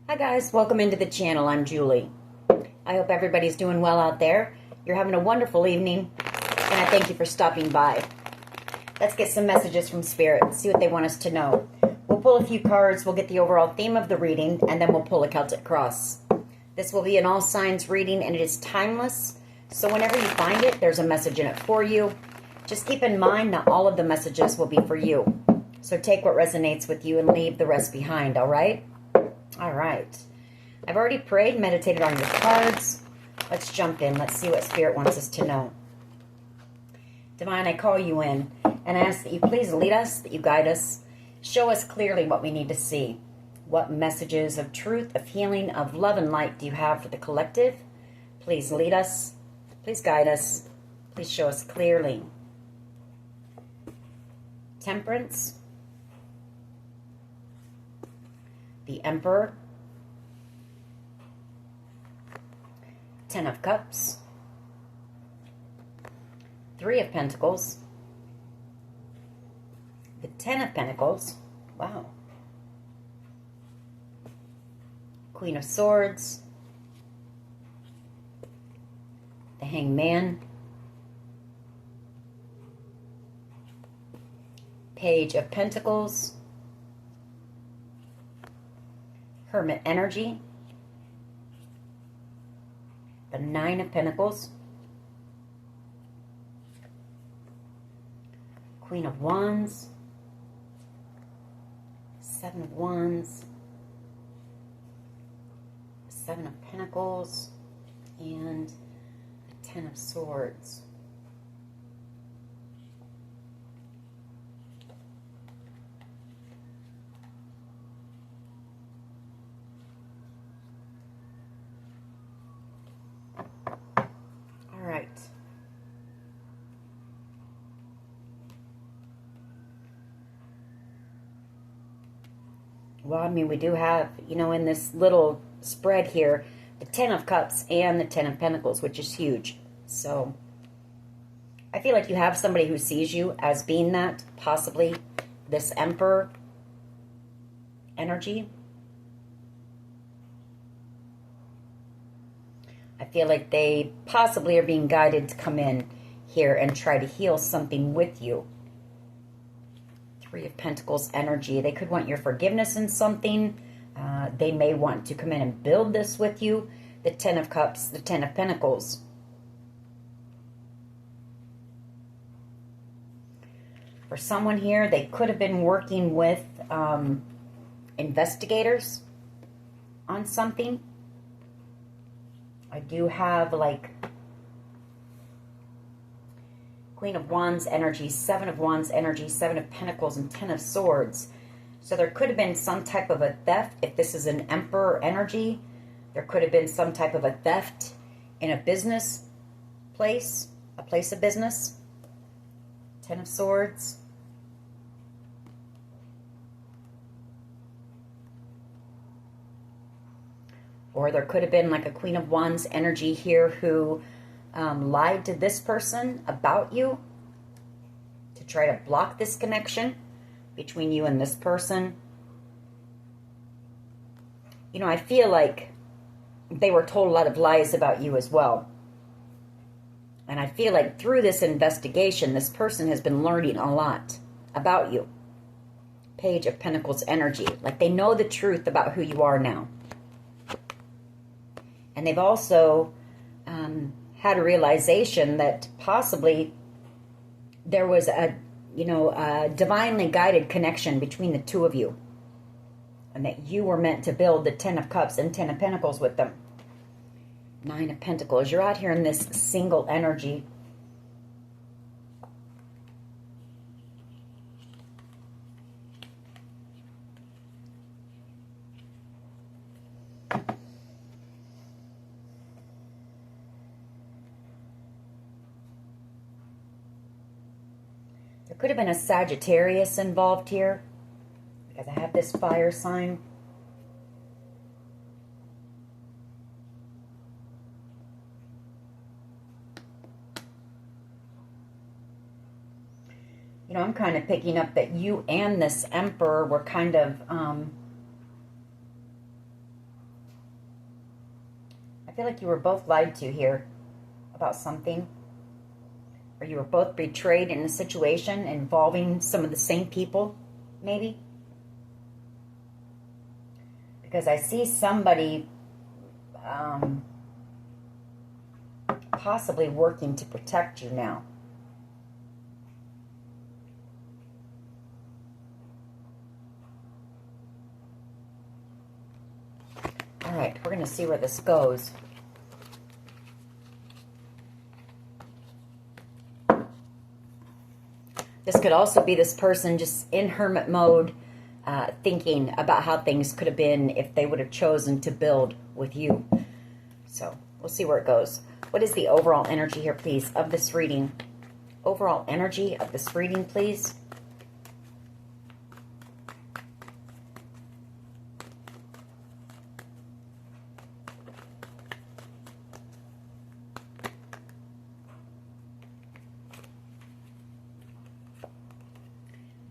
Hi guys, welcome into the channel. I'm Julie. I hope everybody's doing well out there. You're having a wonderful evening, and I thank you for stopping by. Let's get some messages from Spirit, see what they want us to know. We'll pull a few cards, we'll get the overall theme of the reading, and then we'll pull a Celtic cross. This will be an all signs reading, and it is timeless, so whenever you find it, there's a message in it for you. Just keep in mind that all of the messages will be for you. So take what resonates with you and leave the rest behind, all right? All right. I've already prayed, meditated on your cards. Let's jump in. Let's see what Spirit wants us to know. Divine, I call you in and ask that you please lead us, that you guide us. Show us clearly what we need to see. What messages of truth, of healing, of love and light do you have for the collective? Please lead us. Please guide us. Please show us clearly. Temperance. The Emperor, Ten of Cups, Three of Pentacles, the Ten of Pentacles, wow, Queen of Swords, the Hangman, Page of Pentacles, Hermit energy, the Nine of Pentacles, Queen of Wands, Seven of Wands, Seven of Pentacles, and the Ten of Swords. Right. Well, I mean, we do have, in this little spread here, the Ten of Cups and the Ten of Pentacles, which is huge. So, I feel like you have somebody who sees you as being that, possibly this Emperor energy. I feel like they possibly are being guided to come in here and try to heal something with you. Three of Pentacles energy. They could want your forgiveness in something. They may want to come in and build this with you. The Ten of Cups, the Ten of Pentacles. For someone here, they could have been working with investigators on something. I do have like Queen of Wands energy, Seven of Wands energy, Seven of Pentacles, and Ten of Swords. So there could have been some type of a theft. If this is an Emperor energy, there could have been some type of a theft in a business place, a place of business. Ten of Swords. Or there could have been like a Queen of Wands energy here who lied to this person about you to try to block this connection between you and this person. I feel like they were told a lot of lies about you as well. And I feel like through this investigation, this person has been learning a lot about you. Page of Pentacles energy. Like they know the truth about who you are now. And they've also had a realization that possibly there was a divinely guided connection between the two of you. And that you were meant to build the Ten of Cups and Ten of Pentacles with them. Nine of Pentacles. You're out here in this single energy. There could have been a Sagittarius involved here, because I have this fire sign. I'm kind of picking up that you and this Emperor were kind of I feel like you were both lied to here about something. Or you were both betrayed in a situation involving some of the same people, maybe. Because I see somebody possibly working to protect you now. All right, we're going to see where this goes. This could also be this person just in hermit mode, thinking about how things could have been if they would have chosen to build with you. So we'll see where it goes. What is the overall energy here, please, of this reading? Overall energy of this reading, please.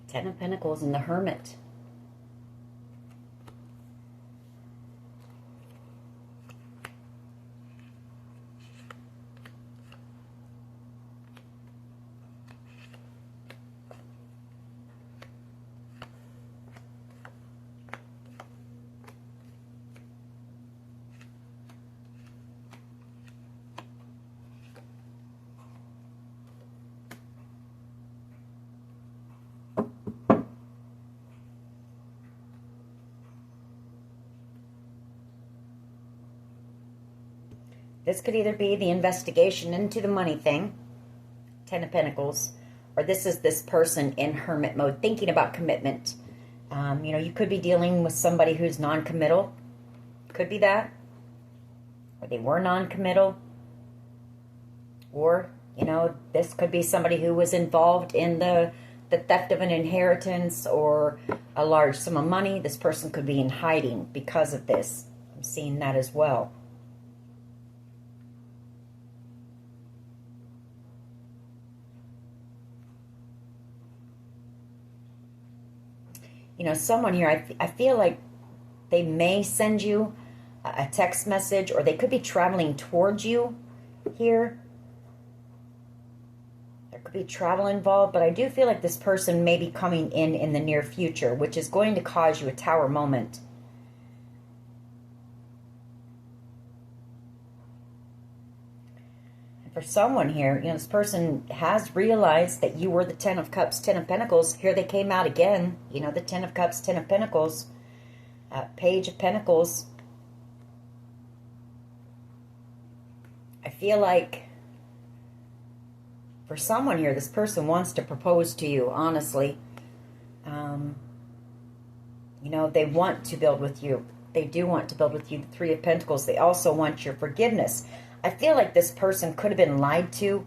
Ten of Pentacles and the Hermit. This could either be the investigation into the money thing, Ten of Pentacles, or this is this person in hermit mode thinking about commitment. You know, you could be dealing with somebody who's non-committal. Could be that. Or they were non-committal. Or, you know, this could be somebody who was involved in the theft of an inheritance or a large sum of money. This person could be in hiding because of this. I'm seeing that as well. You know, someone here, I feel like they may send you a text message, or they could be traveling towards you here. There could be travel involved, but I do feel like this person may be coming in the near future, which is going to cause you a tower moment. For someone here, you know, this person has realized that you were the Ten of Cups, Ten of Pentacles. Here they came out again. You know, the Ten of Cups, Ten of Pentacles, Page of Pentacles. I feel like for someone here, this person wants to propose to you, honestly. You know, they want to build with you. They do want to build with you. The Three of Pentacles. They also want your forgiveness. I feel like this person could have been lied to,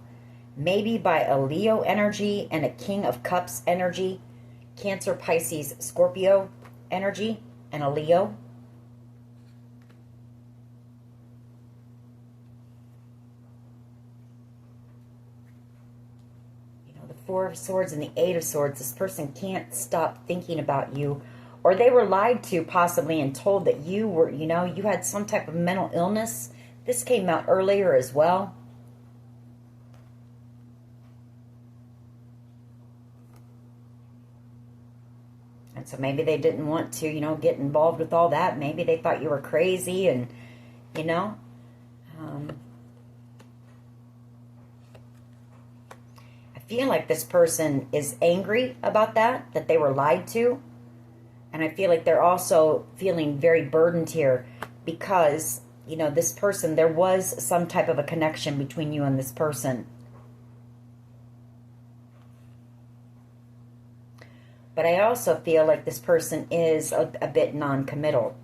maybe by a Leo energy and a King of Cups energy, Cancer, Pisces, Scorpio energy, and a Leo. You know, the Four of Swords and the Eight of Swords, this person can't stop thinking about you. Or they were lied to, possibly, and told that you were, you know, you had some type of mental illness. This came out earlier as well. And so maybe they didn't want to, you know, get involved with all that. Maybe they thought you were crazy and, you know. I feel like this person is angry about that they were lied to. And I feel like they're also feeling very burdened here because, you know, this person, there was some type of a connection between you and this person. But I also feel like this person is a bit non-committal.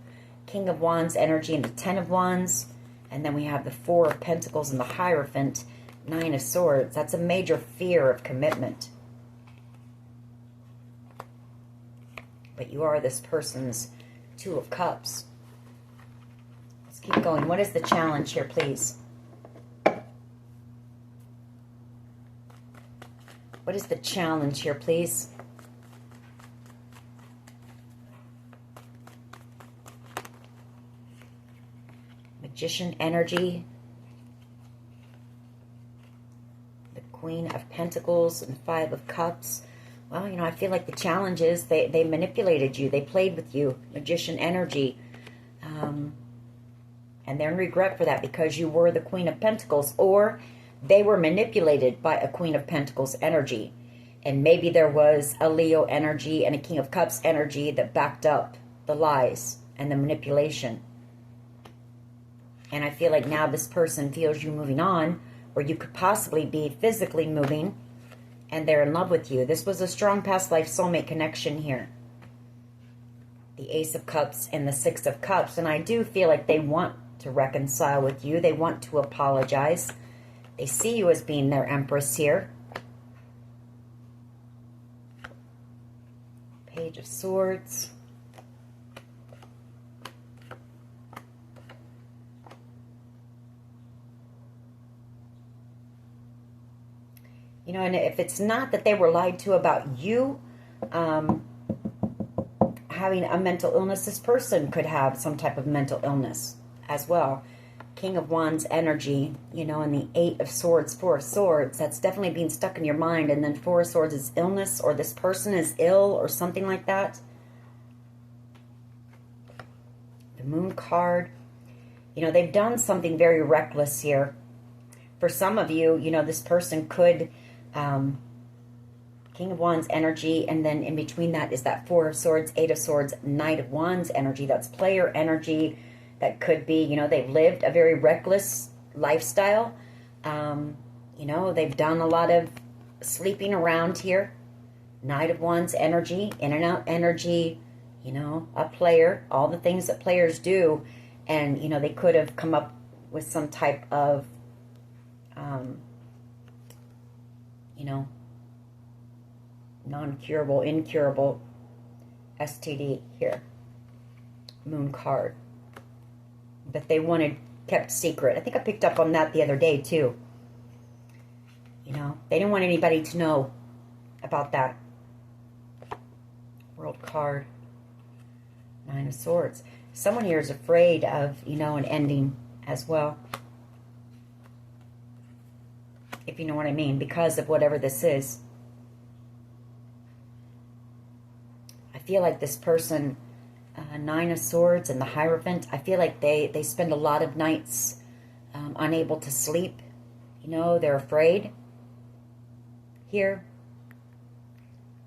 King of Wands energy and the Ten of Wands. And then we have the Four of Pentacles and the Hierophant, Nine of Swords. That's a major fear of commitment. But you are this person's Two of Cups. Let's keep going. What is the challenge here, please? What is the challenge here, please? Magician energy. The Queen of Pentacles and Five of Cups. Well, you know, I feel like the challenge is they manipulated you. They played with you. Magician energy. And they're in regret for that because you were the Queen of Pentacles. Or they were manipulated by a Queen of Pentacles energy. And maybe there was a Leo energy and a King of Cups energy that backed up the lies and the manipulation. And I feel like now this person feels you moving on, or you could possibly be physically moving, and they're in love with you. This was a strong past life soulmate connection here. The Ace of Cups and the Six of Cups. And I do feel like they want to reconcile with you. They want to apologize. They see you as being their Empress here. Page of Swords. You know, and if it's not that they were lied to about you having a mental illness, this person could have some type of mental illness as well. King of Wands energy, you know, and the Eight of Swords, Four of Swords, that's definitely being stuck in your mind. And then Four of Swords is illness, or this person is ill, or something like that. The Moon card. You know, they've done something very reckless here. For some of you, you know, this person could... King of Wands energy, and then in between that is that Four of Swords, Eight of Swords, Knight of Wands energy. That's player energy. That could be, you know, they've lived a very reckless lifestyle. You know, they've done a lot of sleeping around here. Knight of Wands energy, in and out energy, you know, a player, all the things that players do. And, you know, they could have come up with some type of, you know, non-curable, incurable STD here. Moon card. That they wanted kept secret. I think I picked up on that the other day too. You know, they didn't want anybody to know about that. World card. Nine of Swords. Someone here is afraid of, you know, an ending as well. If you know what I mean, because of whatever this is. I feel like this person, Nine of Swords and the Hierophant, I feel like they spend a lot of nights unable to sleep. You know, they're afraid. Here,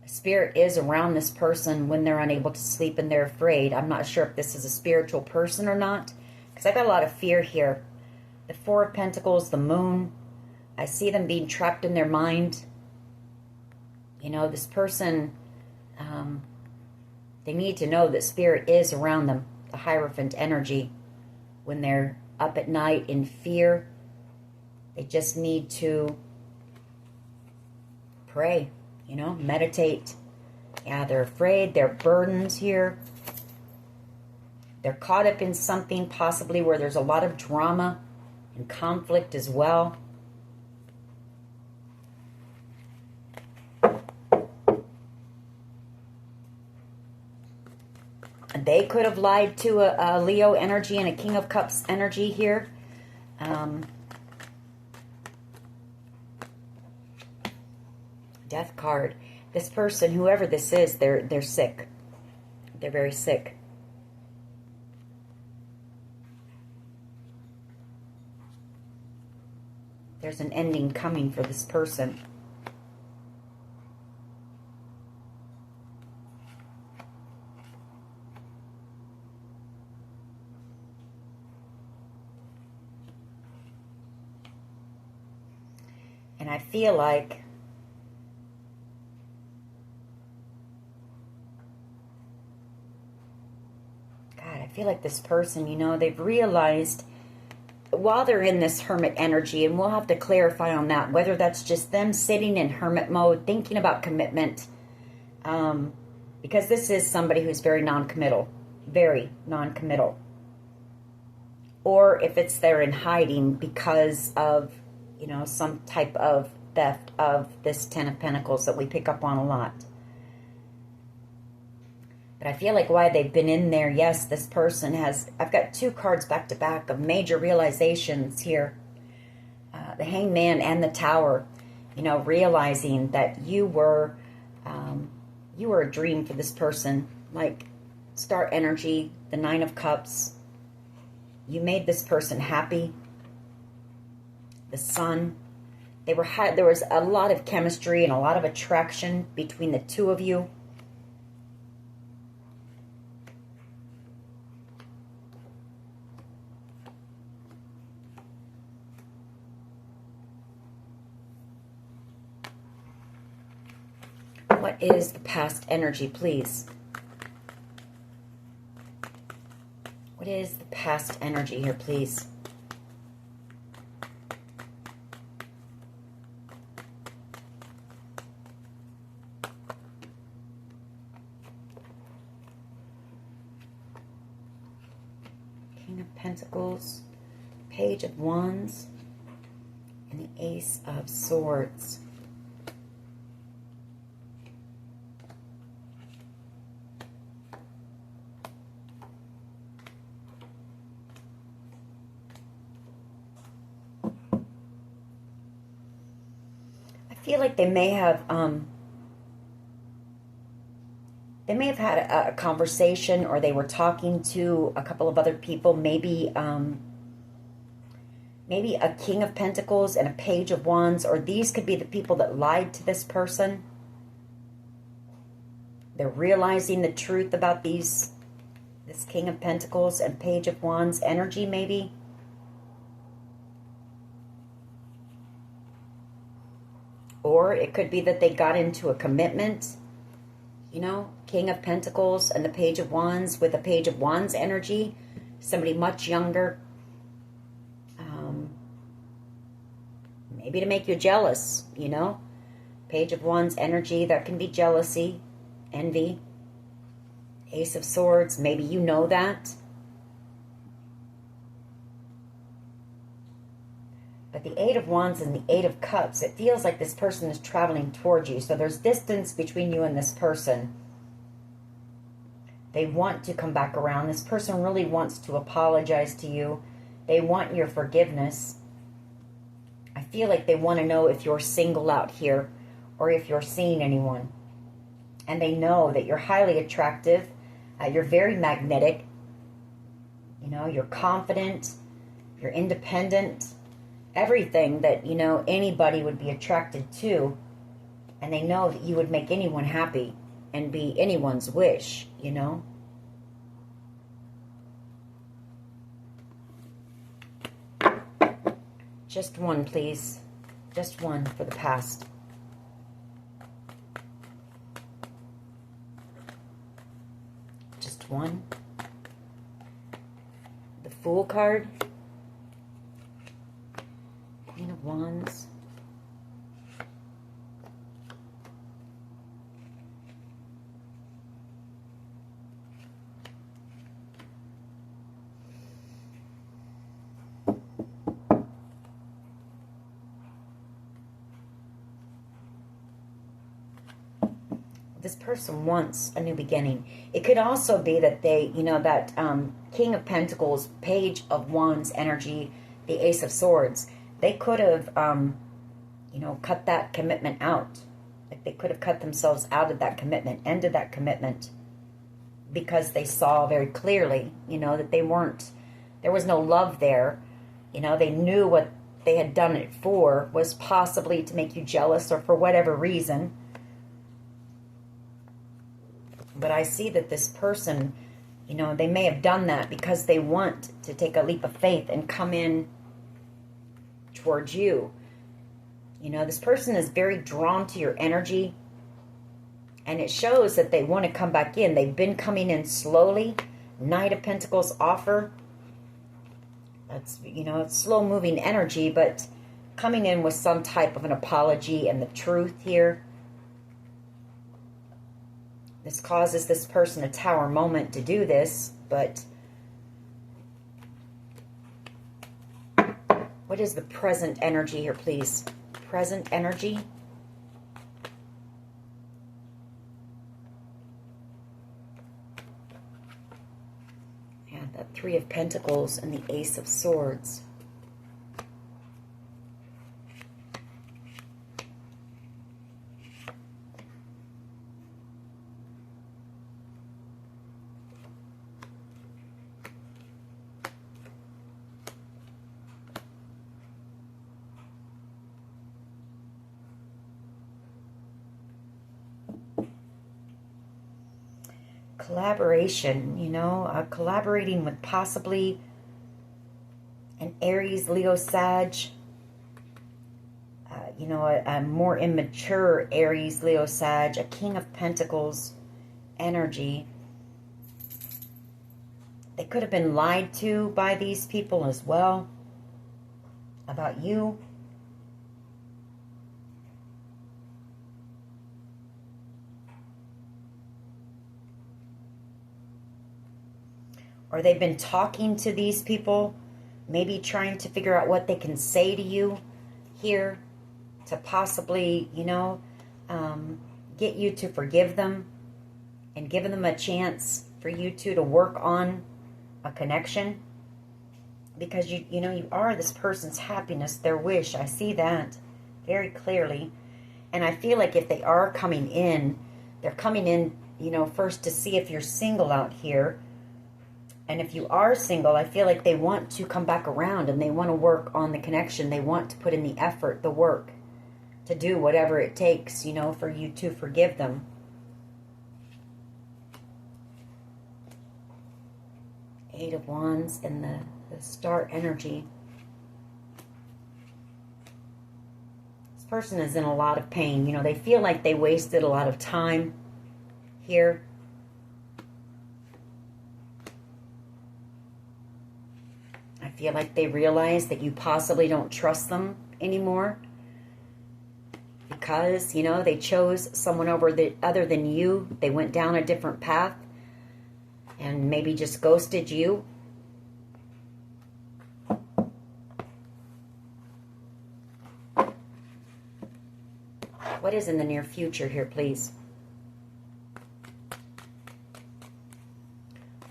a spirit is around this person when they're unable to sleep and they're afraid. I'm not sure if this is a spiritual person or not, because I got a lot of fear here. The Four of Pentacles, the Moon, I see them being trapped in their mind. You know, this person, they need to know that spirit is around them. The Hierophant energy. When they're up at night in fear, they just need to pray, you know, meditate. Yeah, they're afraid. They're burdened here. They're caught up in something possibly where there's a lot of drama and conflict as well. They could have lied to a Leo energy and a King of Cups energy here. Death card. This person, whoever this is, they're sick. They're very sick. There's an ending coming for this person. And I feel like this person, you know, they've realized while they're in this hermit energy, and we'll have to clarify on that, whether that's just them sitting in hermit mode, thinking about commitment, because this is somebody who's very non-committal, or if it's they're in hiding because of, you know, some type of theft of this Ten of Pentacles that we pick up on a lot. But I feel like why they've been in there, yes, this person has, I've got 2 cards back to back of major realizations here. The Hangman and the Tower, you know, realizing that you were a dream for this person. Like star energy, the 9 of Cups. You made this person happy. The Sun. There was a lot of chemistry and a lot of attraction between the 2 of you. What is the past energy, please? What is the past energy here, please? King of Pentacles, Page of Wands, and the Ace of Swords. I feel like they may have had a conversation, or they were talking to a couple of other people. Maybe maybe a King of Pentacles and a Page of Wands, or these could be the people that lied to this person. They're realizing the truth about this King of Pentacles and Page of Wands energy, maybe. Or it could be that they got into a commitment, you know, King of Pentacles and the Page of Wands with the Page of Wands energy. Somebody much younger. Maybe to make you jealous, you know. Page of Wands energy, that can be jealousy, envy. Ace of Swords, maybe you know that. But the 8 of Wands and the 8 of Cups, it feels like this person is traveling towards you. So there's distance between you and this person. They want to come back around. This person really wants to apologize to you. They want your forgiveness. I feel like they want to know if you're single out here or if you're seeing anyone. And they know that you're highly attractive. You're very magnetic. You know, you're confident. You're independent. Everything that, you know, anybody would be attracted to. And they know that you would make anyone happy and be anyone's wish, you know. Just one, please. Just one for the past. Just one. The Fool card. Queen of Wands. This person wants a new beginning. It could also be that they, you know, that King of Pentacles, Page of Wands energy, the Ace of Swords, they could have, you know, cut that commitment out. Like they could have cut themselves out of that commitment, ended that commitment, because they saw very clearly, you know, that there was no love there. You know, they knew what they had done it for was possibly to make you jealous or for whatever reason. But I see that this person, you know, they may have done that because they want to take a leap of faith and come in towards you. You know, this person is very drawn to your energy. And it shows that they want to come back in. They've been coming in slowly. Knight of Pentacles offer. That's, you know, it's slow-moving energy, but coming in with some type of an apology and the truth here. This causes this person a Tower moment to do this, but what is the present energy here, please? Present energy. The Three of Pentacles and the Ace of Swords. Collaboration, you know, collaborating with possibly an Aries, Leo, Sag, you know, a more immature Aries, Leo, Sag, a King of Pentacles energy. They could have been lied to by these people as well about you. Or they've been talking to these people, maybe trying to figure out what they can say to you here to possibly, you know, get you to forgive them and giving them a chance for you two to work on a connection. Because, you know, you are this person's happiness, their wish. I see that very clearly. And I feel like if they are coming in, they're coming in, you know, first to see if you're single out here. And if you are single, I feel like they want to come back around and they want to work on the connection. They want to put in the effort, the work, to do whatever it takes, you know, for you to forgive them. Eight of Wands and the Star energy. This person is in a lot of pain. You know, they feel like they wasted a lot of time here. I feel like they realize that you possibly don't trust them anymore because, you know, they chose someone other than you. They went down a different path and maybe just ghosted you. What is in the near future here, please?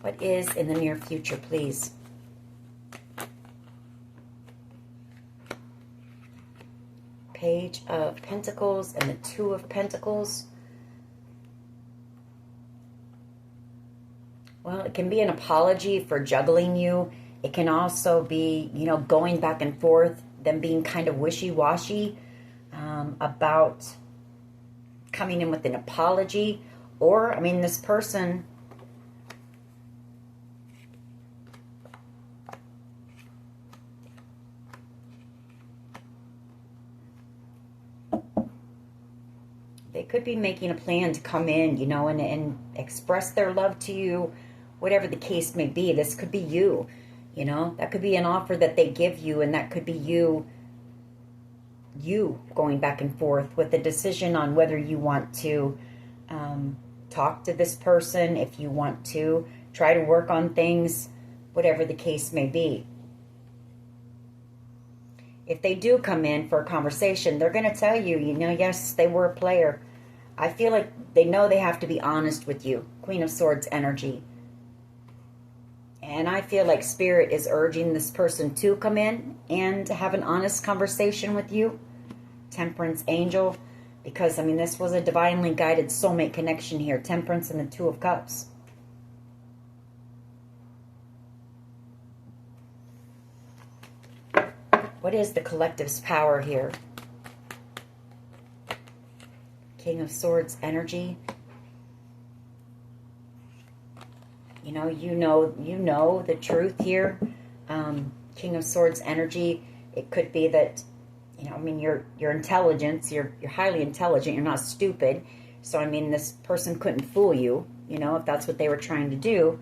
What is in the near future, please? Page of Pentacles and the Two of Pentacles. Well, it can be an apology for juggling you. It can also be, you know, going back and forth, them being kind of wishy-washy about coming in with an apology. Or, I mean, this person, they could be making a plan to come in, you know, and express their love to you, whatever the case may be. This could be you, you know. That could be an offer that they give you, and that could be you going back and forth with the decision on whether you want to talk to this person, if you want to try to work on things, whatever the case may be. If they do come in for a conversation, they're going to tell you, you know, yes, they were a player. I feel like they know they have to be honest with you. Queen of Swords energy. And I feel like Spirit is urging this person to come in and to have an honest conversation with you. Temperance angel. Because, I mean, this was a divinely guided soulmate connection here. Temperance and the Two of Cups. What is the collective's power here? King of Swords energy. You know the truth here. King of Swords energy. It could be that, you know, I mean, your intelligence, you're highly intelligent, you're not stupid. So, I mean, this person couldn't fool you, you know, if that's what they were trying to do.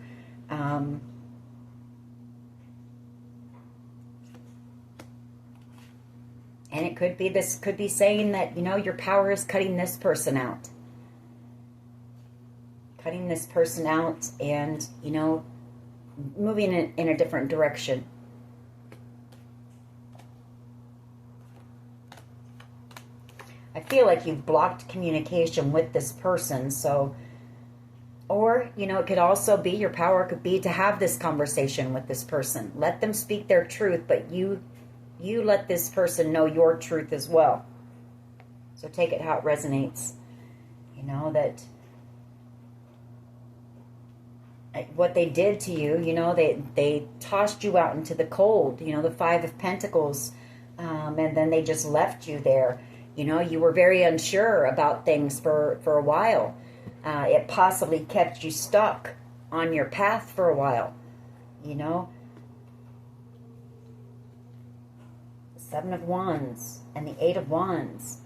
And it could be, this could be saying that, you know, your power is cutting this person out. Cutting this person out and, you know, moving in a different direction. I feel like you've blocked communication with this person, so Or, you know, it could also be, your power could be to have this conversation with this person. Let them speak their truth, but you let this person know your truth as well. So take it how it resonates. You know, that what they did to you, you know, they tossed you out into the cold, you know, the Five of Pentacles, and then they just left you there. You know, you were very unsure about things for a while. It possibly kept you stuck on your path for a while, you know. The Seven of Wands and the Eight of Wands,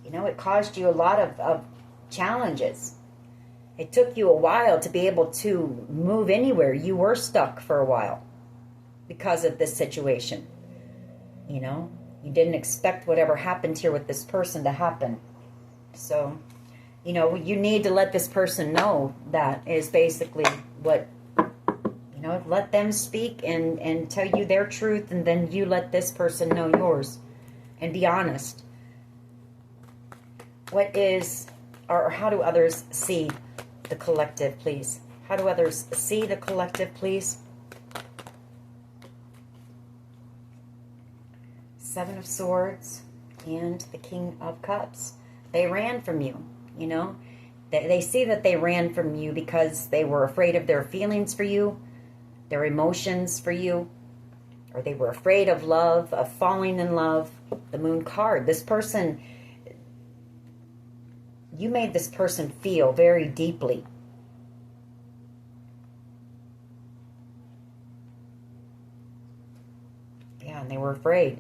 you know, it caused you a lot of challenges. It took you a while to be able to move anywhere. You were stuck for a while because of this situation. You know, you didn't expect whatever happened here with this person to happen. So, you know, you need to let this person know. That is basically what, you know, let them speak and tell you their truth, and then you let this person know yours. And be honest. What is, or how do others see the collective, please? How do others see the collective, please? Seven of Swords and the King of Cups. They ran from you, you know. They see that they ran from you because they were afraid of their feelings for you, their emotions for you, or they were afraid of love, of falling in love. The Moon card. This person, you made this person feel very deeply. Yeah, and they were afraid.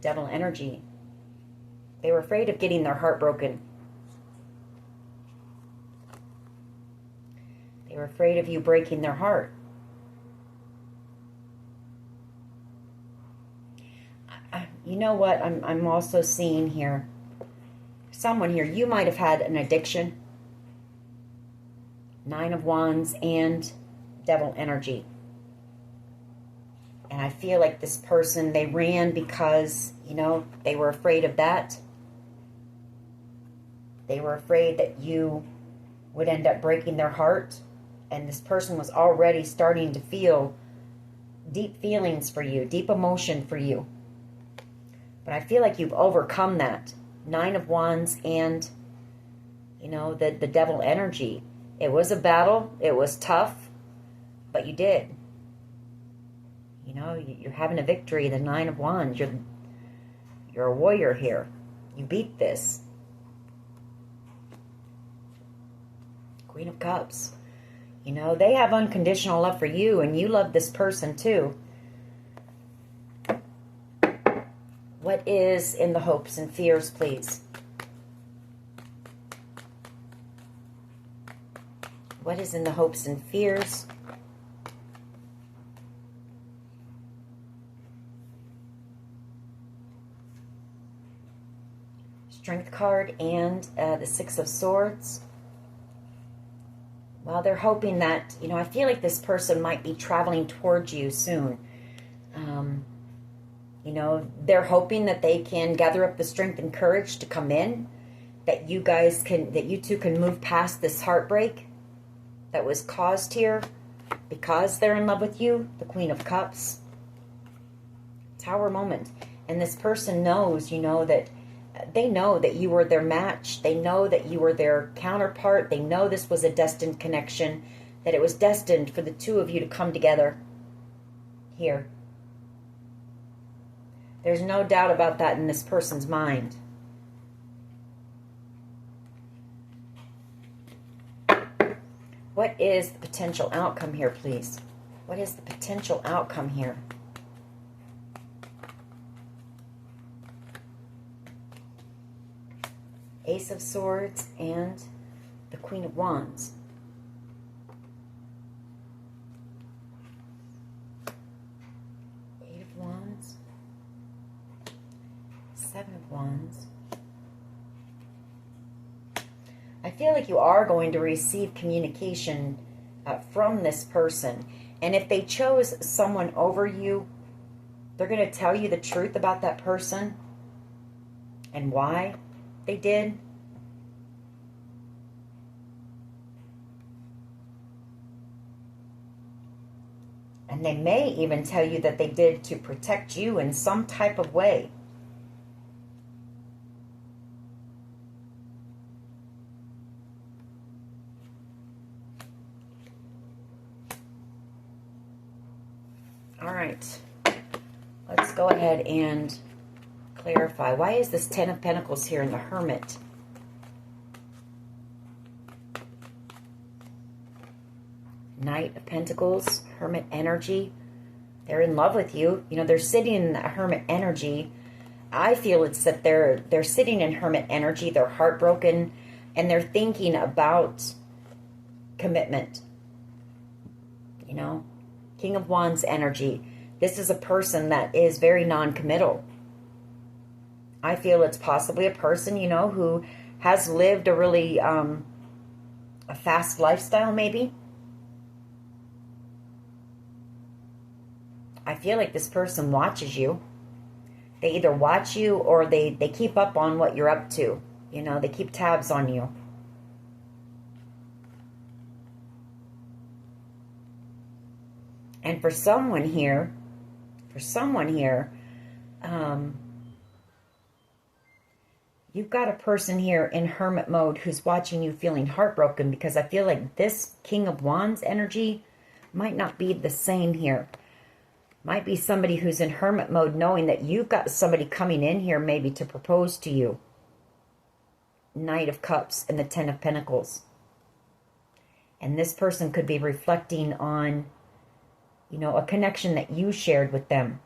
Devil energy. They were afraid of getting their heart broken. They were afraid of you breaking their heart. You know what I'm also seeing here? Someone here, you might have had an addiction. Nine of Wands and Devil energy. And I feel like this person, they ran because, you know, they were afraid of that. They were afraid that you would end up breaking their heart. And this person was already starting to feel deep feelings for you, deep emotion for you. But I feel like you've overcome that. Nine of Wands and, you know, the Devil energy. It was a battle. It was tough. But you did. You know, you're having a victory. The Nine of Wands. You're a warrior here. You beat this. Queen of Cups. You know, they have unconditional love for you, and you love this person too. What is in the hopes and fears, please? What is in the hopes and fears? Strength card and the Six of Swords. Well, they're hoping that, you know, I feel like this person might be traveling towards you soon. You know, they're hoping that they can gather up the strength and courage to come in, that you guys can, that you two can move past this heartbreak that was caused here because they're in love with you. The Queen of Cups. Tower moment. And this person knows, you know, that they know that you were their match. They know that you were their counterpart. They know this was a destined connection, that it was destined for the two of you to come together here. There's no doubt about that in this person's mind. What is the potential outcome here, please? What is the potential outcome here? Ace of Swords and the Queen of Wands. Eight of Wands. Seven of Wands. I feel like you are going to receive communication from this person. And if they chose someone over you, they're going to tell you the truth about that person and why they did. And they may even tell you that they did to protect you in some type of way. All right. Let's go ahead and clarify. Why is this Ten of Pentacles here in the Hermit? Knight of Pentacles, Hermit energy. They're in love with you. You know, they're sitting in the Hermit energy. I feel it's that they're sitting in Hermit energy. They're heartbroken and they're thinking about commitment. You know, King of Wands energy. This is a person that is very non-committal. I feel it's possibly a person, you know, who has lived a really a fast lifestyle maybe. I feel like this person watches you. They either watch you or they keep up on what you're up to. You know, they keep tabs on you. And for someone here, you've got a person here in hermit mode who's watching you feeling heartbroken, because I feel like this King of Wands energy might not be the same here. Might be somebody who's in hermit mode knowing that you've got somebody coming in here maybe to propose to you. Knight of Cups and the Ten of Pentacles. And this person could be reflecting on, you know, a connection that you shared with them.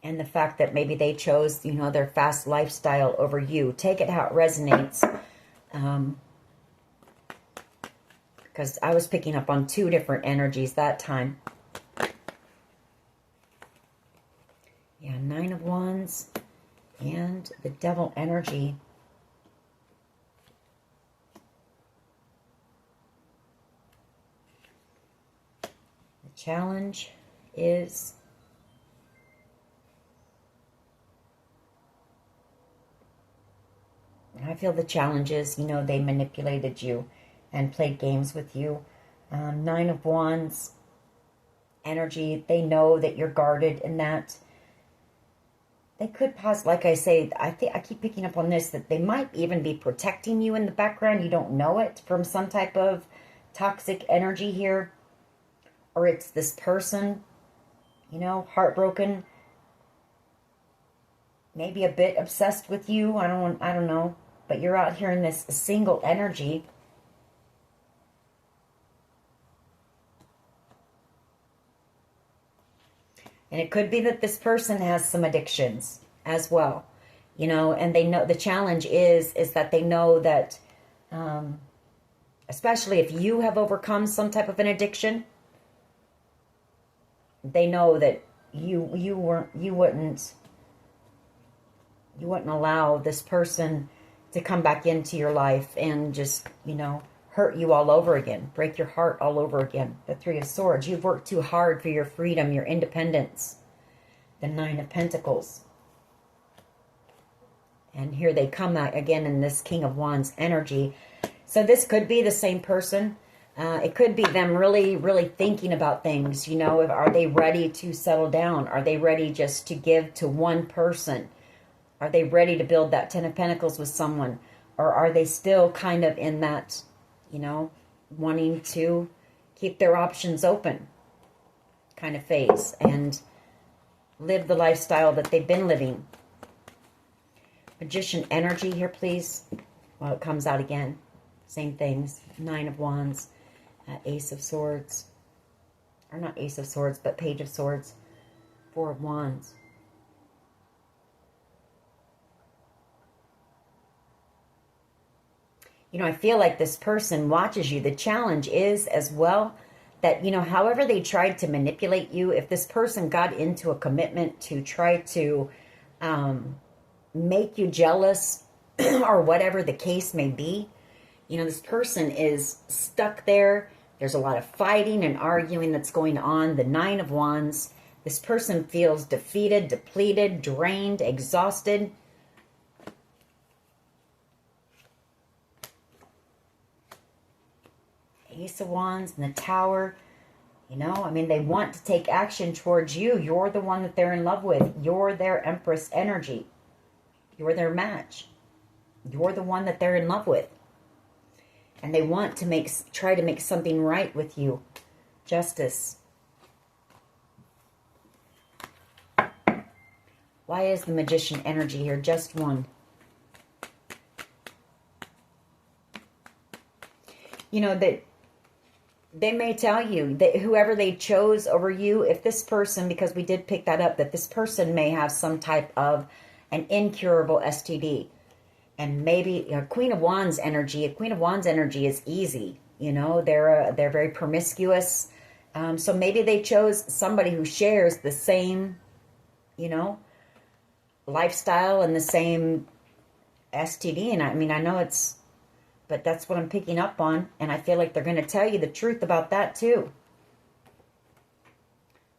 And the fact that maybe they chose, you know, their fast lifestyle over you. Take it how it resonates. Because I was picking up on two different energies that time. Yeah, Nine of Wands and the Devil energy. The challenge is I feel the challenge is, you know, they manipulated you and played games with you. Nine of Wands energy. They know that you're guarded in that. They could pause, like I say, I keep picking up on this, that they might even be protecting you in the background. You don't know it, from some type of toxic energy here. Or it's this person, you know, heartbroken. Maybe a bit obsessed with you. I don't know. But you're out here in this single energy. And it could be that this person has some addictions as well, you know, and they know the challenge is that they know that, especially if you have overcome some type of an addiction, they know that you wouldn't allow this person to come back into your life and just, you know, hurt you all over again, break your heart all over again. The Three of Swords. You've worked too hard for your freedom, your independence. The Nine of Pentacles. And here they come out again in this King of Wands energy. So this could be the same person. It could be them really, really thinking about things. You know, are they ready to settle down? Are they ready just to give to one person? Are they ready to build that Ten of Pentacles with someone? Or are they still kind of in that, you know, wanting to keep their options open kind of phase and live the lifestyle that they've been living? Magician energy here, please. Well, it comes out again. Same things. Nine of Wands. Ace of Swords. Or not Ace of Swords, but Page of Swords. Four of Wands. You know, I feel like this person watches you. The challenge is as well that, you know, however they tried to manipulate you, if this person got into a commitment to try to make you jealous or whatever the case may be, you know, this person is stuck there. There's a lot of fighting and arguing that's going on. The Nine of Wands. This person feels defeated, depleted, drained, exhausted. Ace of Wands and the Tower. You know, I mean, they want to take action towards you. You're the one that they're in love with. You're their Empress energy. You're their match. You're the one that they're in love with. And they want to try to make something right with you. Justice. Why is the Magician energy here? Just one. You know, that they may tell you that whoever they chose over you, if this person, because we did pick that up, that this person may have some type of an incurable STD. And maybe, you know, Queen of Wands energy. A Queen of Wands energy is easy. You know, they're very promiscuous. So maybe they chose somebody who shares the same, you know, lifestyle and the same STD. And I mean, I know it's, but that's what I'm picking up on. And I feel like they're going to tell you the truth about that too.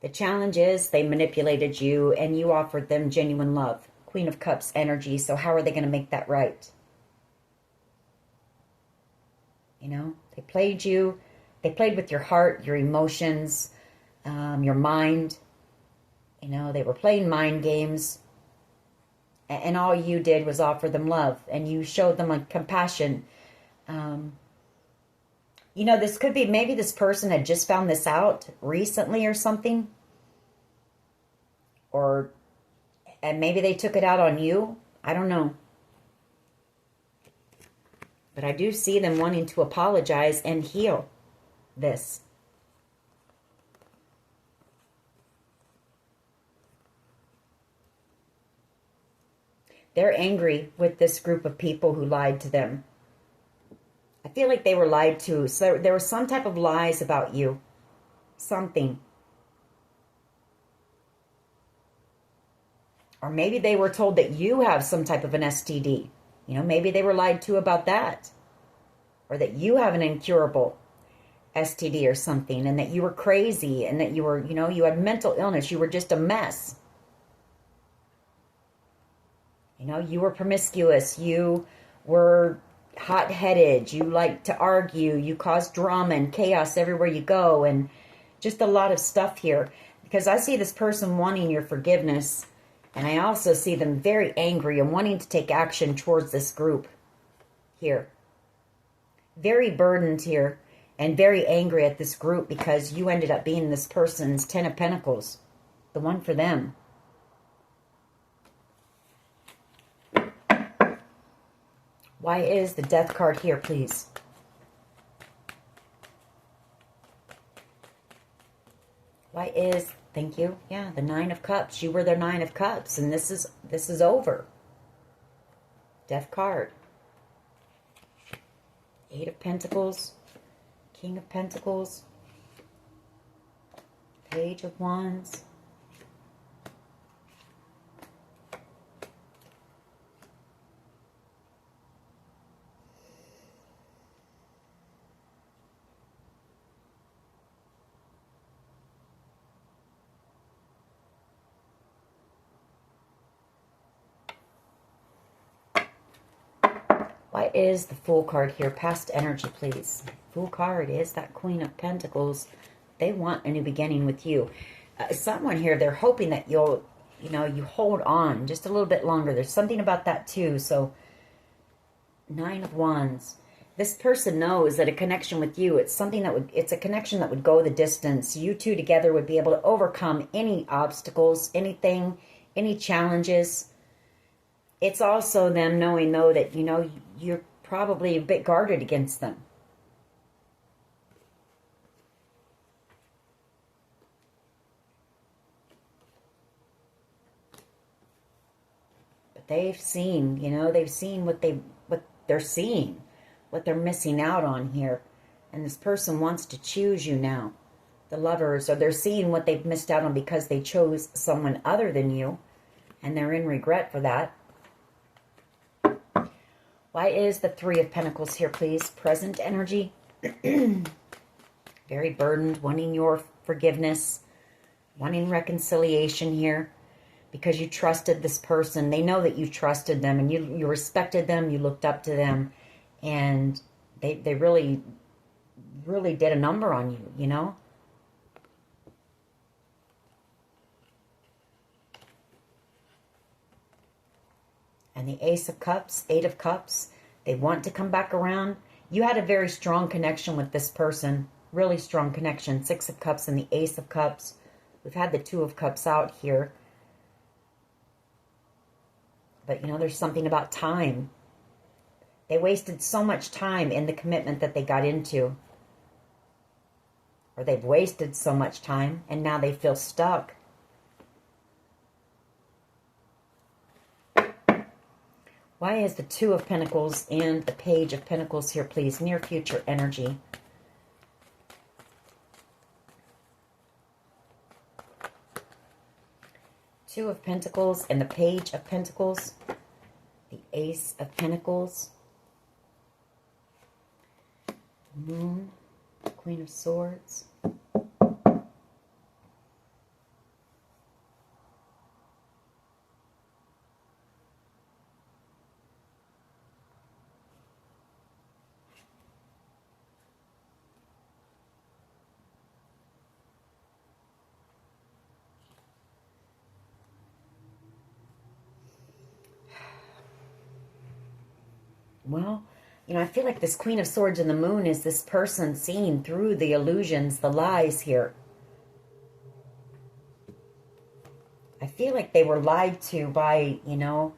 The challenge is they manipulated you and you offered them genuine love. Queen of Cups energy. So how are they going to make that right? You know, they played you. They played with your heart, your emotions, your mind. You know, they were playing mind games. And all you did was offer them love. And you showed them like compassion. You know, this could be, maybe this person had just found this out recently or something. And maybe they took it out on you. I don't know. But I do see them wanting to apologize and heal this. They're angry with this group of people who lied to them. I feel like they were lied to. So there was some type of lies about you. Something. Or maybe they were told that you have some type of an STD. You know, maybe they were lied to about that. Or that you have an incurable STD or something. And that you were crazy. And that you were, you know, you had mental illness. You were just a mess. You know, you were promiscuous. You were hot-headed. You liked to argue. You caused drama and chaos everywhere you go. And just a lot of stuff here. Because I see this person wanting your forgiveness. And I also see them very angry and wanting to take action towards this group here. Very burdened here and very angry at this group because you ended up being this person's 10 of Pentacles. The one for them. Why is the Death card here, please? Why is, thank you, yeah, the 9 of Cups. You were their 9 of Cups, and this is over. Death card. 8 of Pentacles. King of Pentacles. Page of Wands. Why is the Fool card here? Past energy, please. Fool card is that Queen of Pentacles. They want a new beginning with you. Someone here, they're hoping that you'll, you know, you hold on just a little bit longer. There's something about that too. So, 9 of Wands. This person knows that a connection with you, it's something that would, it's a connection that would go the distance. You two together would be able to overcome any obstacles, anything, any challenges. It's also them knowing, though, that, you know, you're probably a bit guarded against them. But they've seen, you know, they've seen what they're seeing, what they're missing out on here. And this person wants to choose you now. The Lovers, or they're seeing what they've missed out on because they chose someone other than you. And they're in regret for that. Why is the 3 of Pentacles here, please? Present energy. Very burdened, wanting your forgiveness, wanting reconciliation here. Because you trusted this person. They know that you trusted them and you respected them, you looked up to them. And they really really did a number on you, you know? And the Ace of Cups, Eight of Cups, they want to come back around. You had a very strong connection with this person, really strong connection. Six of Cups and the Ace of Cups. We've had the Two of Cups out here. But, you know, there's something about time. They wasted so much time in the commitment that they got into. Or they've wasted so much time, and now they feel stuck. Why is the Two of Pentacles and the Page of Pentacles here, please? Near future energy. Two of Pentacles and the Page of Pentacles. The Ace of Pentacles. Moon. Queen of Swords. Well, you know, I feel like this Queen of Swords and the Moon is this person seeing through the illusions, the lies here. I feel like they were lied to by, you know,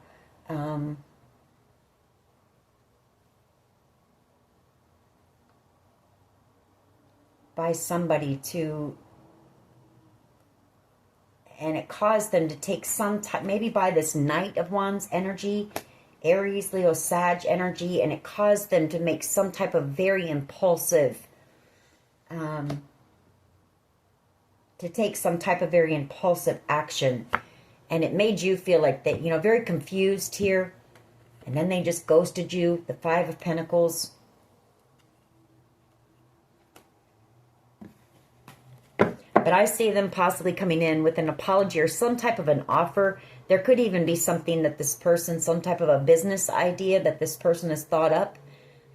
by somebody to, and it caused them to take some time, maybe by this Knight of Wands energy, Aries, Leo, Sag energy, and it caused them to make some type of very impulsive, to take some type of very impulsive action. And it made you feel like that, you know, very confused here. And then they just ghosted you, the Five of Pentacles. But I see them possibly coming in with an apology or some type of an offer. There could even be something that this person, some type of a business idea that this person has thought up.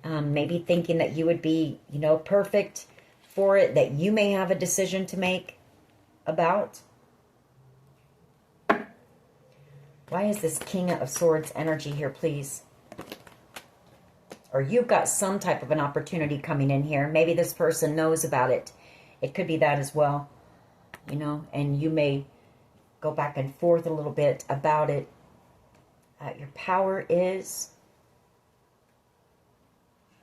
Maybe thinking that you would be, you know, perfect for it, that you may have a decision to make about. Why is this King of Swords energy here, please? Or you've got some type of an opportunity coming in here. Maybe this person knows about it. It could be that as well, you know, and you may go back and forth a little bit about it. Your power is,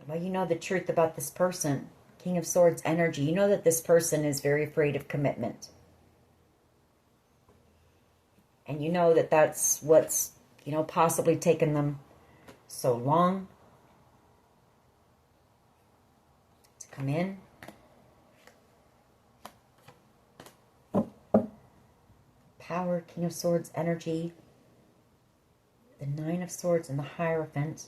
well, you know the truth about this person. King of Swords energy. You know that this person is very afraid of commitment. And you know that that's what's, you know, possibly taken them so long to come in. Power, King of Swords energy, the Nine of Swords and the Hierophant.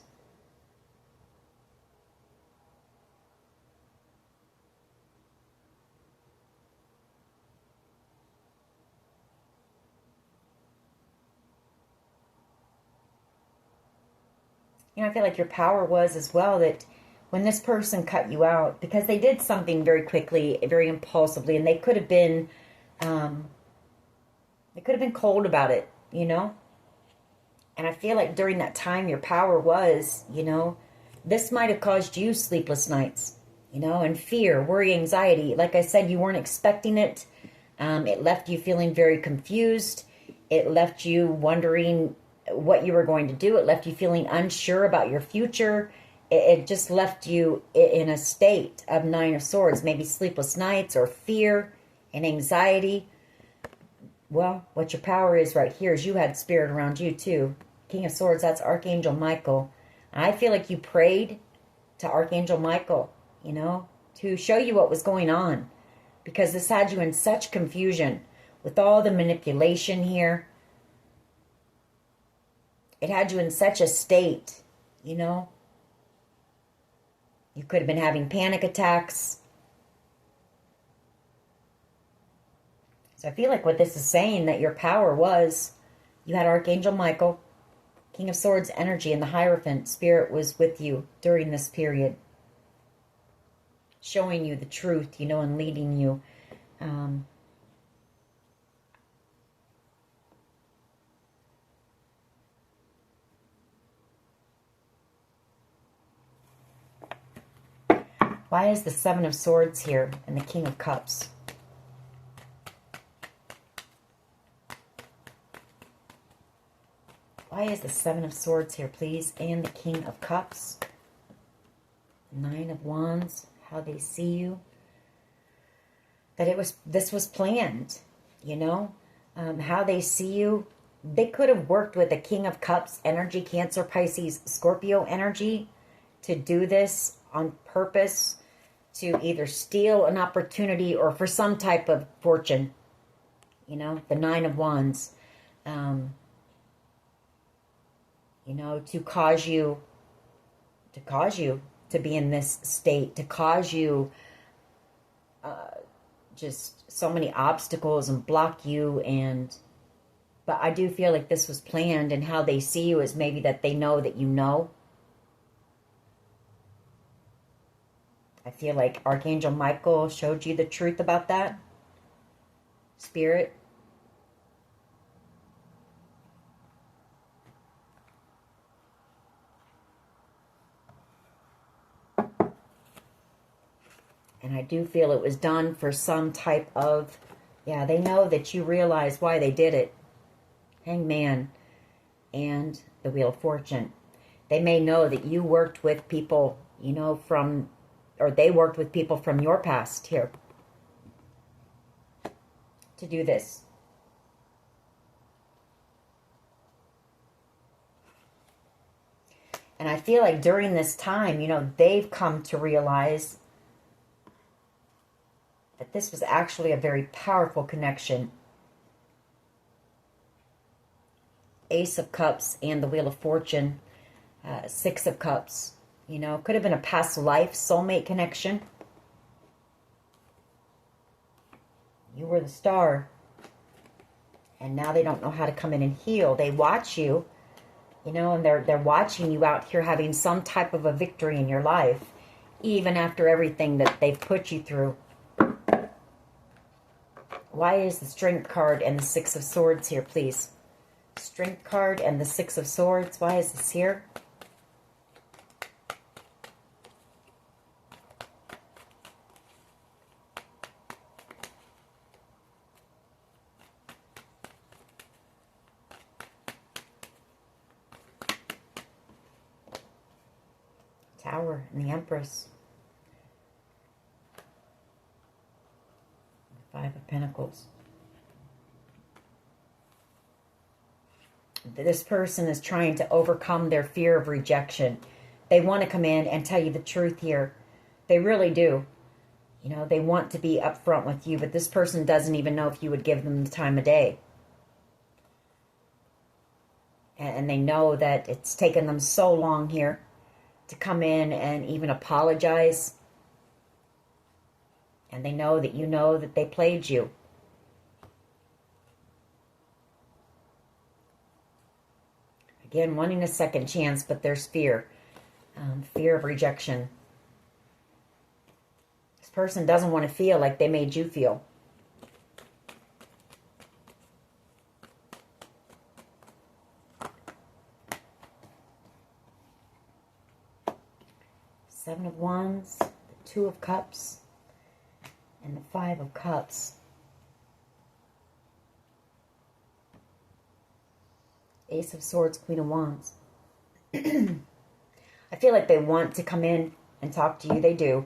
You know, I feel like your power was as well that when this person cut you out, because they did something very quickly, very impulsively, and they could have been cold about it, you know? And I feel like during that time, your power was, you know, this might have caused you sleepless nights, you know, and fear, worry, anxiety. Like I said, you weren't expecting it. It left you feeling very confused. It left you wondering what you were going to do. It left you feeling unsure about your future. It just left you in a state of Nine of Swords, maybe sleepless nights or fear and anxiety. Well, what your power is right here is you had spirit around you too. King of Swords, that's Archangel Michael. And I feel like you prayed to Archangel Michael, you know, to show you what was going on. Because this had you in such confusion with all the manipulation here. It had you in such a state, you know. You could have been having panic attacks. So I feel like what this is saying, that your power was, you had Archangel Michael, King of Swords energy, and the Hierophant spirit was with you during this period. showing you the truth, you know, and leading you. Why is the Seven of Swords here and the King of Cups? Why is the Seven of Swords here, please, and the King of Cups? Nine of Wands, how they see you. That this was planned, you know, how they see you. They could have worked with the King of Cups energy, Cancer, Pisces, Scorpio energy to do this on purpose, to either steal an opportunity or for some type of fortune. You know, the Nine of Wands, you know, to cause you to be in this state, to cause you just so many obstacles and block you. But I do feel like this was planned, and how they see you is maybe that they know that you know. I feel like Archangel Michael showed you the truth about that. Spirit. And I do feel it was done for some type of, yeah, they know that you realize why they did it. Hangman and the Wheel of Fortune. They may know that you worked with people, you know, or they worked with people from your past here to do this. And I feel like during this time, you know, they've come to realize that this was actually a very powerful connection. Ace of Cups and the Wheel of Fortune, Six of Cups. You know, could have been a past life soulmate connection. You were the star. And now they don't know how to come in and heal. They watch you, you know, and they're watching you out here having some type of a victory in your life, even after everything that they've put you through. Why is the Strength card and the Six of Swords here, please? Strength card and the Six of Swords. Why is this here? Tower and the Empress. Five of Pentacles. This person is trying to overcome their fear of rejection. They want to come in and tell you the truth here. They really do. You know, they want to be upfront with you, but this person doesn't even know if you would give them the time of day. And they know that it's taken them so long here to come in and even apologize. And they know that you know that they played you. Again, wanting a second chance, but there's fear. Fear of rejection. This person doesn't want to feel like they made you feel. Seven of Wands, the Two of Cups, and the Five of Cups. Ace of Swords, Queen of Wands. I feel like they want to come in and talk to you. They do.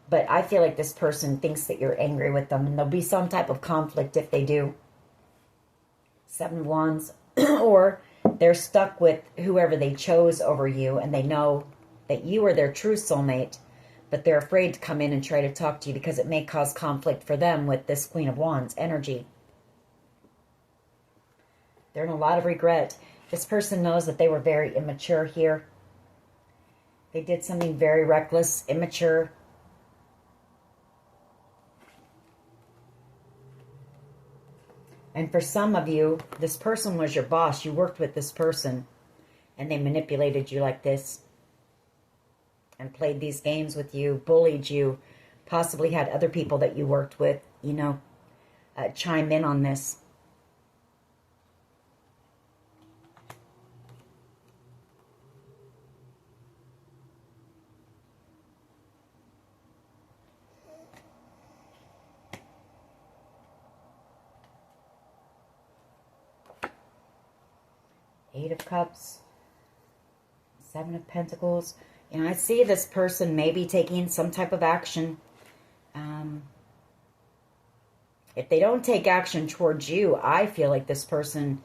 But I feel like this person thinks that you're angry with them. And there'll be some type of conflict if they do. Seven of Wands. Or they're stuck with whoever they chose over you. And they know that you are their true soulmate. But they're afraid to come in and try to talk to you because it may cause conflict for them with this Queen of Wands energy. They're in a lot of regret. This person knows that they were very immature here. They did something very reckless, immature. And for some of you, this person was your boss. You worked with this person. And they manipulated you like this. And played these games with you, bullied you, possibly had other people that you worked with, you know, chime in on this. Eight of Cups, Seven of Pentacles. And I see this person maybe taking some type of action. If they don't take action towards you, I feel like this person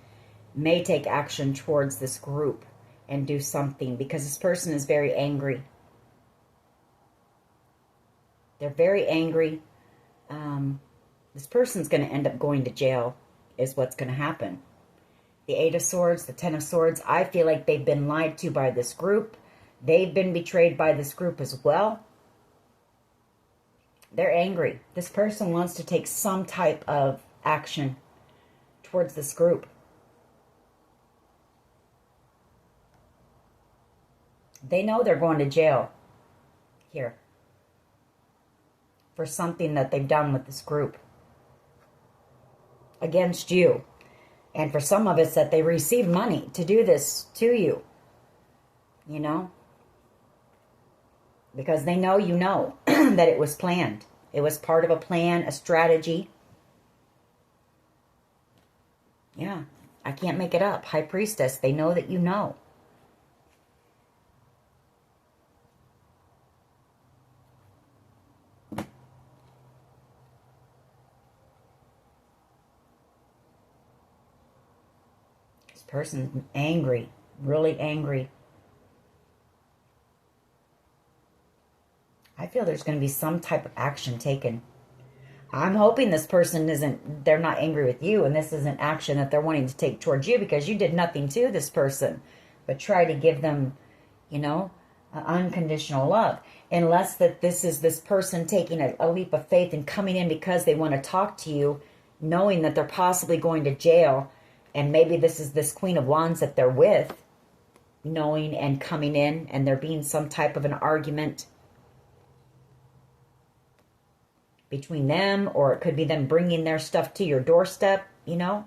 may take action towards this group and do something, because this person is very angry. They're very angry. This person's going to end up going to jail is what's going to happen. The Eight of Swords, the Ten of Swords, I feel like they've been lied to by this group. They've been betrayed by this group as well. They're angry. This person wants to take some type of action towards this group. They know they're going to jail here for something that they've done with this group against you. And for some of us, that they received money to do this to you, you know, because they know you know that it was planned. It was part of a plan, a strategy. Yeah, I can't make it up. High Priestess, they know that you know. This person's angry, really angry. I feel there's going to be some type of action taken. I'm hoping this person they're not angry with you, and this isn't action that they're wanting to take towards you, because you did nothing to this person, but try to give them, you know, unconditional love. Unless that this is this person taking a leap of faith and coming in because they want to talk to you, knowing that they're possibly going to jail, and maybe this is this Queen of Wands that they're with, knowing and coming in, and there being some type of an argument between them, or it could be them bringing their stuff to your doorstep, you know,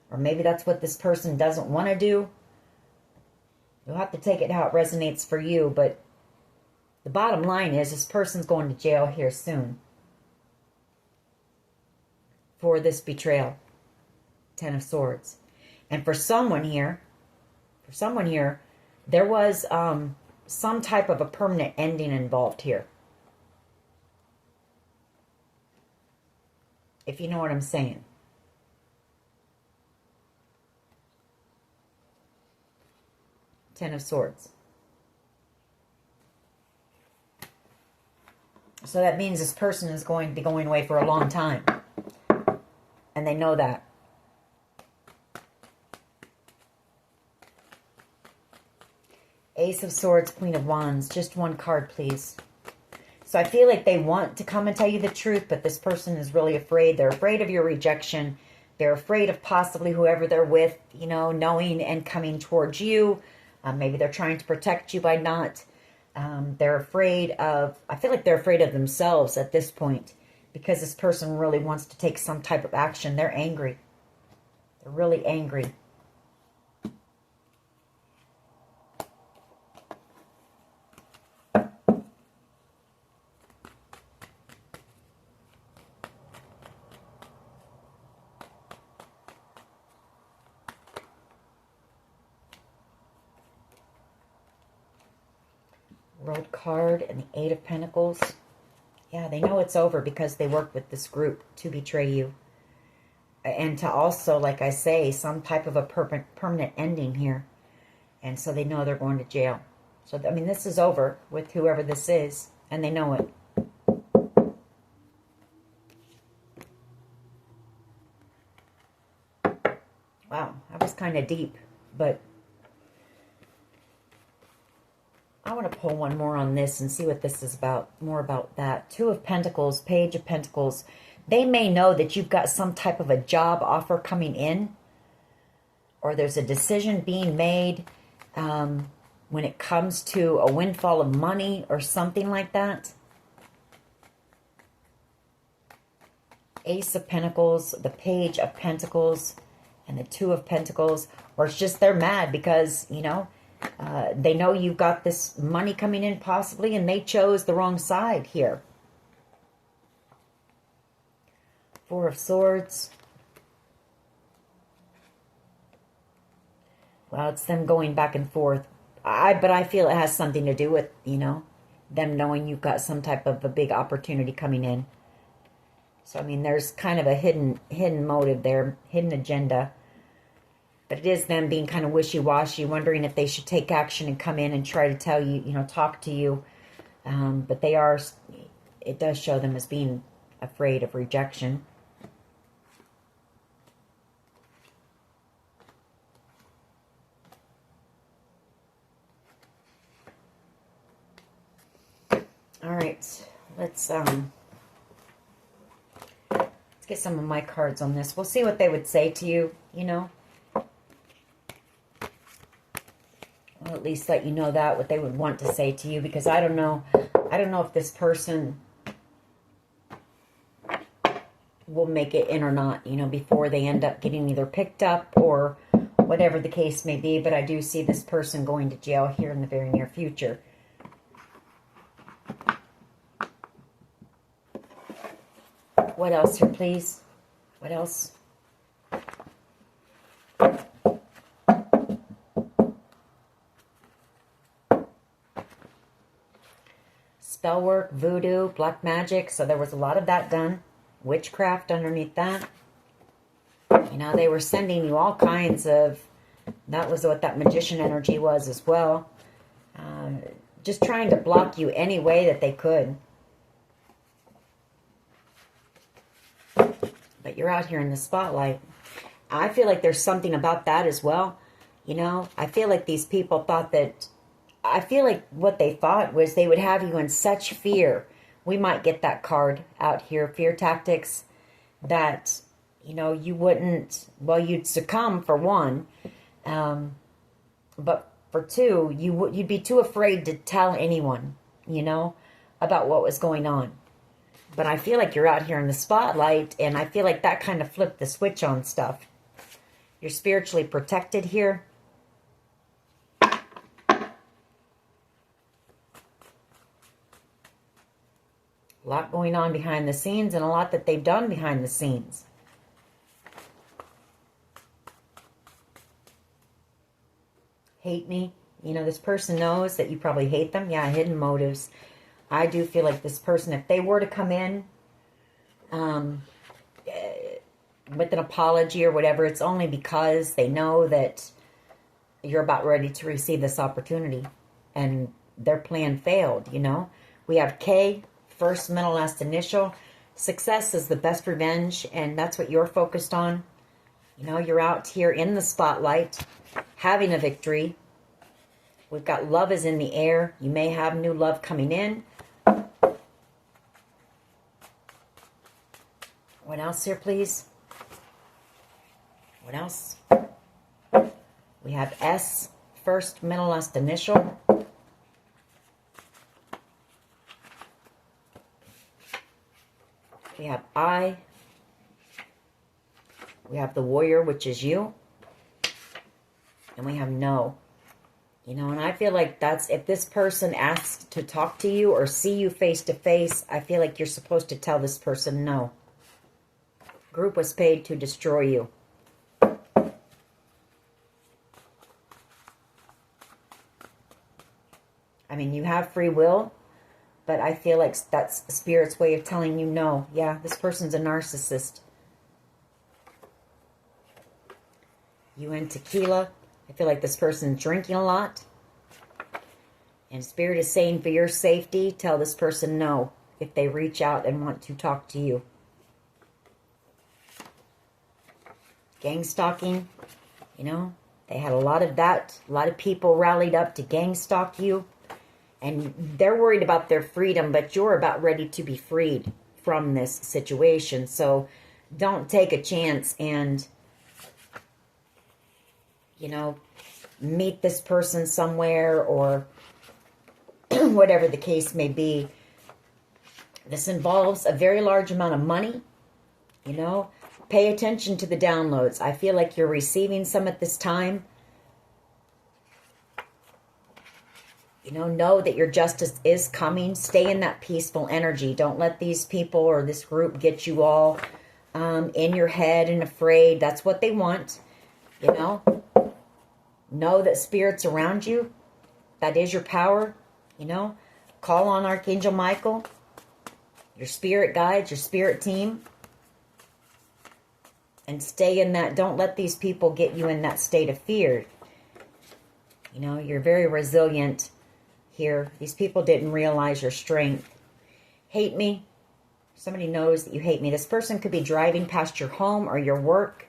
or maybe that's what this person doesn't want to do. You'll have to take it how it resonates for you, but the bottom line is this person's going to jail here soon for this betrayal. Ten of Swords. And for someone here, there was some type of a permanent ending involved here. If you know what I'm saying. Ten of Swords. So that means this person is going to be going away for a long time. And they know that. Ace of Swords, Queen of Wands. Just one card, please. So I feel like they want to come and tell you the truth, but this person is really afraid. They're afraid of your rejection. They're afraid of possibly whoever they're with, you know, knowing and coming towards you. Maybe they're trying to protect you by not. They're afraid of, I feel like they're afraid of themselves at this point, because this person really wants to take some type of action. They're angry. They're really angry. World card and the Eight of Pentacles. Yeah, they know it's over because they work with this group to betray you. And to also, like I say, some type of a permanent ending here. And so they know they're going to jail. So, I mean, this is over with whoever this is. And they know it. Wow, that was kind of deep. But I want to pull one more on this and see what this is about. More about that. Two of Pentacles, Page of Pentacles. They may know that you've got some type of a job offer coming in. Or there's a decision being made when it comes to a windfall of money or something like that. Ace of Pentacles, the Page of Pentacles, and the Two of Pentacles. Or it's just they're mad because, you know, they know you've got this money coming in possibly, and they chose the wrong side here. Four of Swords. Well, it's them going back and forth. But I feel it has something to do with, you know, them knowing you've got some type of a big opportunity coming in. So, I mean, there's kind of a hidden motive there, hidden agenda. But it is them being kind of wishy-washy, wondering if they should take action and come in and try to tell you, you know, talk to you. But they are, it does show them as being afraid of rejection. All right, let's get some of my cards on this. We'll see what they would say to you, you know. Well, at least let you know that, what they would want to say to you, because I don't know if this person will make it in or not, you know, before they end up getting either picked up or whatever the case may be. But I do see this person going to jail here in the very near future. What else here, please? What else? Spell work, voodoo, black magic. So there was a lot of that done. Witchcraft underneath that. You know, they were sending you all kinds of... That was what that magician energy was as well. Just trying to block you any way that they could. But you're out here in the spotlight. I feel like there's something about that as well. You know, I feel like these people thought that... I feel like what they thought was they would have you in such fear. We might get that card out here, fear tactics, that, you know, you wouldn't... Well, you'd succumb for one. But for two, you'd be too afraid to tell anyone, you know, about what was going on. But I feel like you're out here in the spotlight, and I feel like that kind of flipped the switch on stuff. You're spiritually protected here. A lot going on behind the scenes, and a lot that they've done behind the scenes. Hate me. You know, this person knows that you probably hate them. Yeah, hidden motives. I do feel like this person, if they were to come in with an apology or whatever, it's only because they know that you're about ready to receive this opportunity. And their plan failed, you know. We have K, first, middle, last initial. Success is the best revenge, and that's what you're focused on. You know, you're out here in the spotlight, having a victory. We've got love is in the air. You may have new love coming in. What else here, please? What else? We have S, first, middle, last initial. We have I. We have the warrior, which is you. And we have no. You know, and I feel like that's, if this person asks to talk to you or see you face to face, I feel like you're supposed to tell this person no. Group was paid to destroy you. I mean, you have free will, but I feel like that's Spirit's way of telling you no. Yeah, this person's a narcissist. You and tequila. I feel like this person's drinking a lot. And Spirit is saying for your safety, tell this person no if they reach out and want to talk to you. Gang stalking, you know, they had a lot of that. A lot of people rallied up to gang stalk you. And they're worried about their freedom, but you're about ready to be freed from this situation. So don't take a chance and, you know, meet this person somewhere or whatever the case may be. This involves a very large amount of money. You know, pay attention to the downloads. I feel like you're receiving some at this time. You know that your justice is coming. Stay in that peaceful energy. Don't let these people or this group get you all in your head and afraid. That's what they want. You know that spirit's around you. That is your power. You know, call on Archangel Michael, your spirit guides, your spirit team, and stay in that. Don't let these people get you in that state of fear. You know, you're very resilient here. These people didn't realize your strength. Hate me. Somebody knows that you hate me. This person could be driving past your home or your work.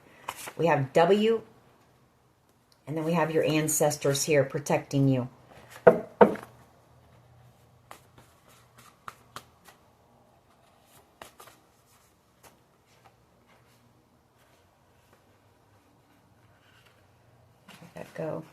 We have W. And then we have your ancestors here protecting you. Let that go.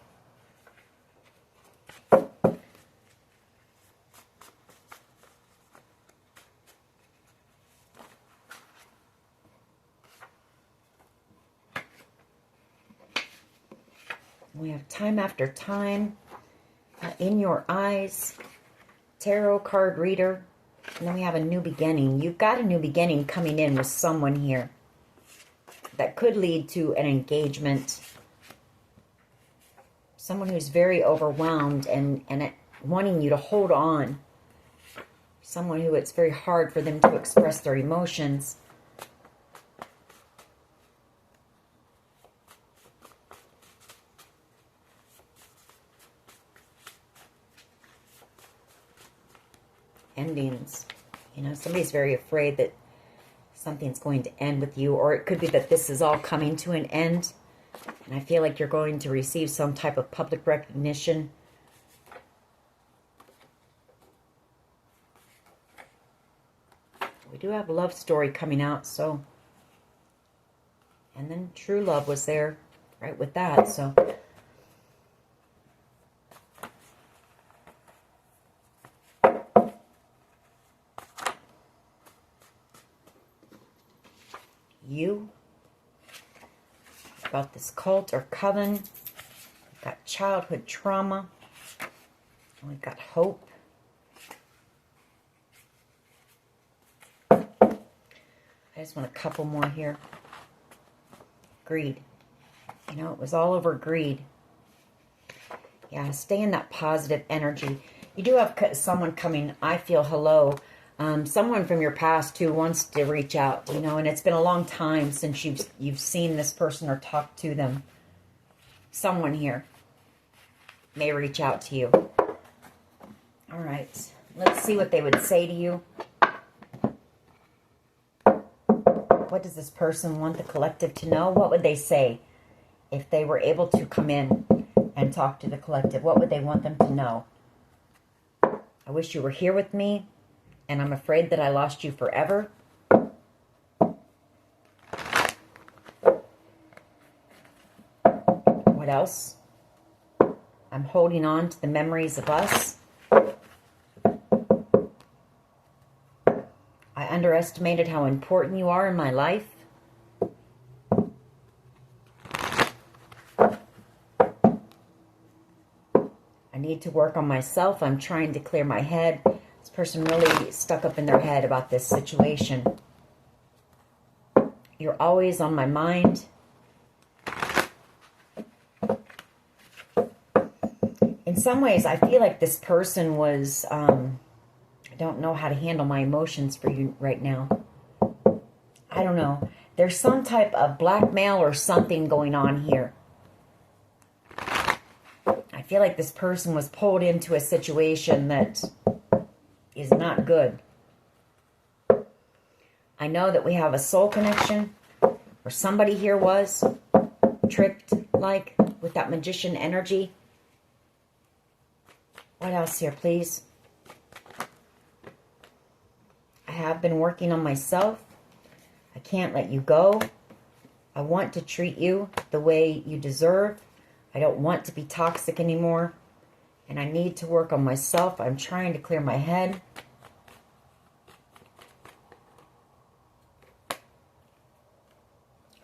We have time after time, in your eyes, tarot card reader, and then we have a new beginning. You've got a new beginning coming in with someone here that could lead to an engagement. Someone who's very overwhelmed and wanting you to hold on. Someone who it's very hard for them to express their emotions. Endings. You know, somebody's very afraid that something's going to end with you, or it could be that this is all coming to an end, and I feel like you're going to receive some type of public recognition. We do have a love story coming out, so, and then true love was there right with that, so you about this cult or coven. We've got childhood trauma. We've got hope. I just want a couple more here. Greed. You know, it was all over greed. Yeah, stay in that positive energy. You do have someone coming. I feel hello. Someone from your past who wants to reach out, you know, and it's been a long time since you've seen this person or talked to them. Someone here may reach out to you. All right, let's see what they would say to you. What does this person want the collective to know? What would they say if they were able to come in and talk to the collective? What would they want them to know? I wish you were here with me, and I'm afraid that I lost you forever. What else? I'm holding on to the memories of us. I underestimated how important you are in my life. I need to work on myself. I'm trying to clear my head. This person really stuck up in their head about this situation. You're always on my mind. In some ways, I feel like this person was, I don't know how to handle my emotions for you right now. I don't know. There's some type of blackmail or something going on here. I feel like this person was pulled into a situation that is not good. I know that we have a soul connection, or somebody here was tricked, like, with that magician energy. What else here, please? I have been working on myself. I can't let you go. I want to treat you the way you deserve. I don't want to be toxic anymore. And I need to work on myself. I'm trying to clear my head.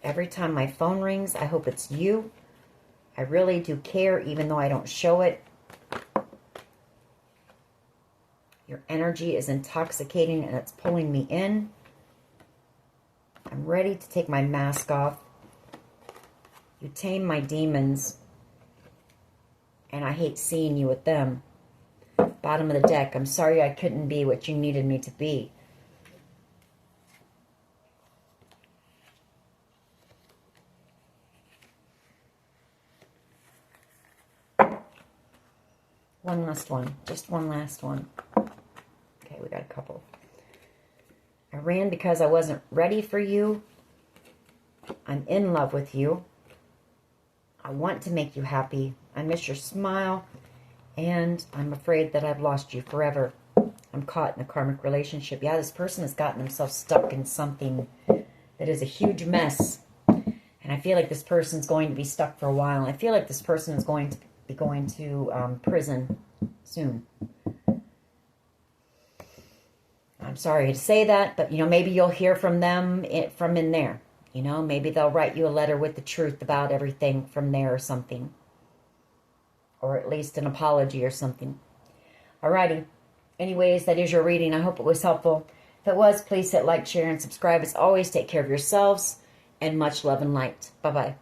Every time my phone rings, I hope it's you. I really do care, even though I don't show it. Your energy is intoxicating and it's pulling me in. I'm ready to take my mask off. You tame my demons, and I hate seeing you with them. Bottom of the deck, I'm sorry I couldn't be what you needed me to be. One last one. Just one last one. Okay, we got a couple. I ran because I wasn't ready for you. I'm in love with you. I want to make you happy. I miss your smile. And I'm afraid that I've lost you forever. I'm caught in a karmic relationship. Yeah, this person has gotten themselves stuck in something that is a huge mess. And I feel like this person's going to be stuck for a while. I feel like this person is going to be going to prison soon. I'm sorry to say that, but, you know, maybe you'll hear from them from in there. You know, maybe they'll write you a letter with the truth about everything from there or something. Or at least an apology or something. Alrighty. Anyways, that is your reading. I hope it was helpful. If it was, please hit like, share, and subscribe. As always, take care of yourselves. And much love and light. Bye-bye.